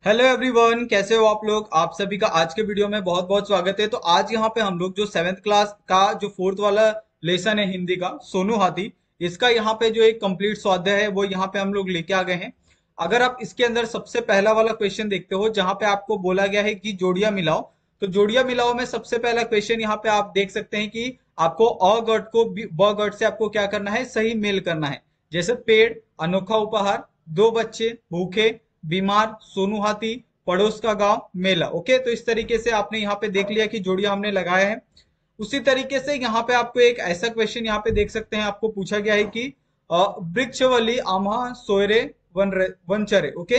Hello everyone, कैसे हो आप लोग। आप सभी का आज के वीडियो में बहुत बहुत स्वागत है। तो आज यहाँ पे हम लोग जो सेवेंथ क्लास का जो फोर्थ वाला लेसन है हिंदी का, सोनू हाथी, इसका यहाँ पे जो एक कंप्लीट स्वाध्याय है वो यहाँ पे हम लोग लेके आ गए हैं। अगर आप इसके अंदर सबसे पहला वाला क्वेश्चन देखते हो जहाँ पे आपको बोला गया है कि जोड़ियां मिलाओ, तो जोड़ियां मिलाओ में सबसे पहला क्वेश्चन यहाँ पे आप देख सकते हैं कि आपको अ गट को ब गट से आपको क्या करना है, सही मेल करना है। जैसे पेड़, अनोखा उपहार, दो बच्चे, भूखे, बीमार, सोनू हाथी, पड़ोस का गांव, मेला। ओके, तो इस तरीके से आपने यहाँ पे देख लिया कि जोड़ियां हमने लगाया है। उसी तरीके से यहाँ पे आपको एक ऐसा क्वेश्चन यहाँ पे देख सकते हैं, आपको पूछा गया है कि वृक्षवल्ली आम्हा सोयरे वनचरे। ओके,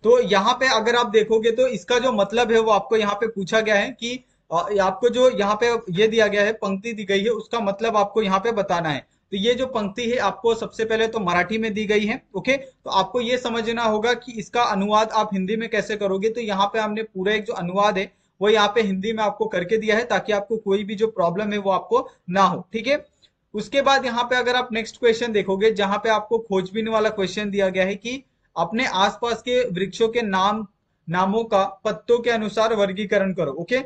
तो यहाँ पे अगर आप देखोगे तो इसका जो मतलब है वो आपको यहाँ पे पूछा गया है कि आपको जो यहाँ पे ये दिया गया है, पंक्ति दी गई है, उसका मतलब आपको यहाँ पे बताना है। तो ये जो पंक्ति है आपको सबसे पहले तो मराठी में दी गई है। ओके, तो आपको ये समझना होगा कि इसका अनुवाद आप हिंदी में कैसे करोगे। तो यहाँ पे हमने पूरा एक जो अनुवाद है वो यहाँ पे हिंदी में आपको करके दिया है, ताकि आपको कोई भी जो प्रॉब्लम है वो आपको ना हो। ठीक है, उसके बाद यहाँ पे अगर आप नेक्स्ट क्वेश्चन देखोगे, जहां पे आपको खोजबीन वाला क्वेश्चन दिया गया है कि अपने आसपास के वृक्षों के नामों का पत्तों के अनुसार वर्गीकरण करो। ओके,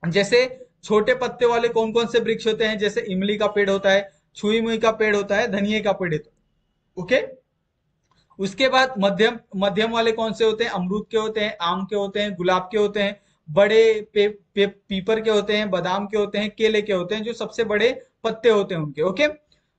जैसे छोटे पत्ते वाले कौन कौन से वृक्ष होते हैं, जैसे इमली का पेड़ होता है, छुई मुई का पेड़ होता है, धनिये का पेड़ होता है। ओके, उसके बाद मध्यम मध्यम वाले कौन से होते हैं, अमरूद के होते हैं, आम के होते हैं, गुलाब के होते हैं, बड़े पीपर के होते हैं, बादाम के होते हैं, केले के होते हैं, जो सबसे बड़े पत्ते होते हैं उनके। ओके,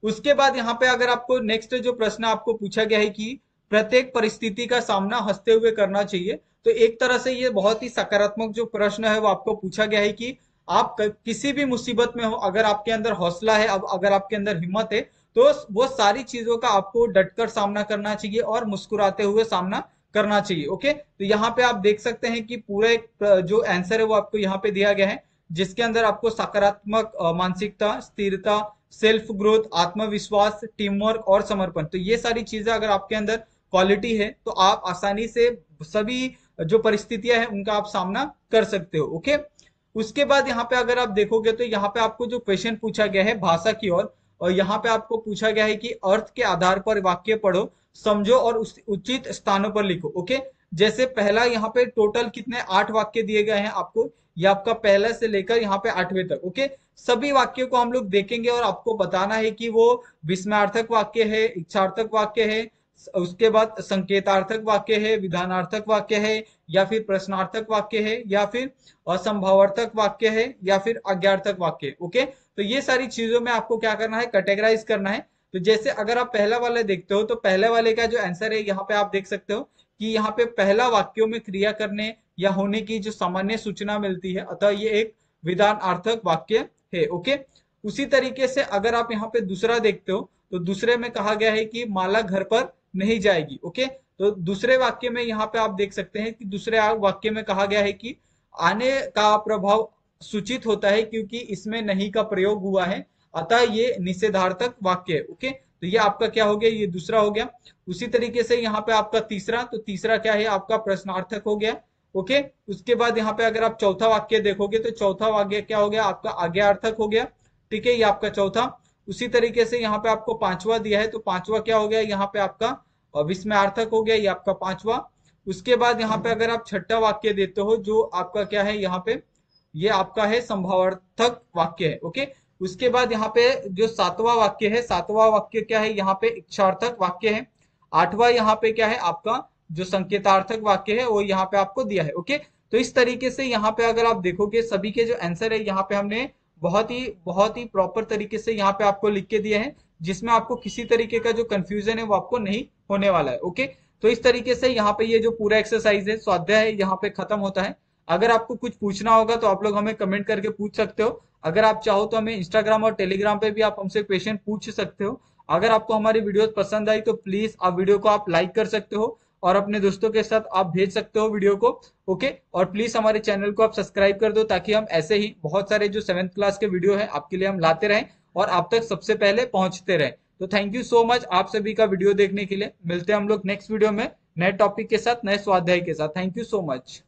उसके बाद यहाँ पे अगर आपको नेक्स्ट जो प्रश्न आपको पूछा गया है कि प्रत्येक परिस्थिति का सामना हंसते हुए करना चाहिए, तो एक तरह से ये बहुत ही सकारात्मक जो प्रश्न है वो आपको पूछा गया है कि आप किसी भी मुसीबत में हो, अगर आपके अंदर हौसला है, अब अगर आपके अंदर हिम्मत है, तो वो सारी चीजों का आपको डटकर सामना करना चाहिए और मुस्कुराते हुए सामना करना चाहिए। ओके, तो यहाँ पे आप देख सकते हैं कि पूरा एक जो आंसर है वो आपको यहाँ पे दिया गया है, जिसके अंदर आपको सकारात्मक मानसिकता, स्थिरता, सेल्फ ग्रोथ, आत्मविश्वास, टीम वर्क और समर्पण, तो ये सारी चीजें अगर आपके अंदर क्वालिटी है तो आप आसानी से सभी जो परिस्थितियां हैं उनका आप सामना कर सकते हो। ओके, उसके बाद यहाँ पे अगर आप देखोगे तो यहाँ पे आपको जो क्वेश्चन पूछा गया है भाषा की ओर, और यहाँ पे आपको पूछा गया है कि अर्थ के आधार पर वाक्य पढ़ो, समझो और उस उचित स्थानों पर लिखो। ओके, जैसे पहला यहाँ पे टोटल कितने 8 वाक्य दिए गए हैं आपको, ये आपका पहला से लेकर यहाँ पे 8वें तक। ओके, सभी वाक्यों को हम लोग देखेंगे और आपको बताना है कि वो विस्मयार्थक वाक्य है, इच्छार्थक वाक्य है, उसके बाद संकेतार्थक वाक्य है, विधानार्थक वाक्य है, या फिर प्रश्नार्थक वाक्य है, या फिर असंभावार्थक वाक्य है, या फिर आज्ञार्थक वाक्य है। ओके, तो ये सारी चीजों में आपको क्या करना है, कैटेगराइज करना है। तो जैसे अगर आप पहला वाला देखते हो तो पहले वाले का जो आंसर है यहाँ पे आप देख सकते हो कि यहाँ पे पहला वाक्यों में क्रिया करने या होने की जो सामान्य सूचना मिलती है, अतः ये एक विधानार्थक वाक्य है। ओके, उसी तरीके से अगर आप यहाँ पे दूसरा देखते हो तो दूसरे में कहा गया है कि माला घर पर नहीं जाएगी। ओके, तो दूसरे वाक्य में यहाँ पे आप देख सकते हैं कि दूसरे वाक्य में कहा गया है कि आने का प्रभाव सूचित होता है क्योंकि इसमें नहीं का प्रयोग हुआ है, अतः ये निषेधार्थक वाक्य है। ओके, तो ये आपका क्या हो गया, ये दूसरा हो गया। उसी तरीके से यहाँ पे आपका तीसरा, तो तीसरा क्या है आपका प्रश्नार्थक हो गया। ओके, उसके बाद यहाँ पे अगर आप चौथा वाक्य देखोगे तो चौथा वाक्य क्या हो गया आपका आज्ञार्थक हो गया। ठीक है, ये आपका चौथा। उसी तरीके से यहाँ पे आपको पांचवा दिया है, तो पांचवा क्या हो गया यहाँ पे आपका विस्मयार्थक हो गया, ये आपका पांचवा। उसके बाद यहाँ पे अगर आप छठा वाक्य देते हो जो आपका क्या है यहाँ पे, ये आपका है संभावार्थक वाक्य है। ओके, उसके बाद यहाँ पे जो सातवां वाक्य है, सातवां वाक्य क्या है यहाँ पे इच्छार्थक वाक्य है। आठवां यहाँ पे क्या है आपका जो संकेतार्थक वाक्य है वो यहाँ पे आपको दिया है। ओके, तो इस तरीके से यहाँ पे अगर आप देखोगे सभी के जो आंसर है यहाँ पे हमने बहुत ही प्रॉपर तरीके से यहाँ पे आपको लिख के दिए हैं, जिसमें आपको किसी तरीके का जो कंफ्यूजन है वो आपको नहीं होने वाला है। ओके, तो इस तरीके से यहाँ पे ये जो पूरा एक्सरसाइज है, स्वाध्याय है, यहाँ पे खत्म होता है। अगर आपको कुछ पूछना होगा तो आप लोग हमें कमेंट करके पूछ सकते हो। अगर आप चाहो तो हमें इंस्टाग्राम और टेलीग्राम पे भी आप हमसे क्वेश्चन पूछ सकते हो। अगर आपको हमारी वीडियो पसंद आई तो प्लीज आप वीडियो को आप लाइक कर सकते हो और अपने दोस्तों के साथ आप भेज सकते हो वीडियो को। ओके, और प्लीज हमारे चैनल को आप सब्सक्राइब कर दो, ताकि हम ऐसे ही बहुत सारे जो 7th क्लास के वीडियो है आपके लिए हम लाते रहें और आप तक सबसे पहले पहुंचते रहें। तो थैंक यू सो मच आप सभी का वीडियो देखने के लिए। मिलते हैं हम लोग नेक्स्ट वीडियो में नए टॉपिक के साथ, नए स्वाध्याय के साथ। Thank you so much.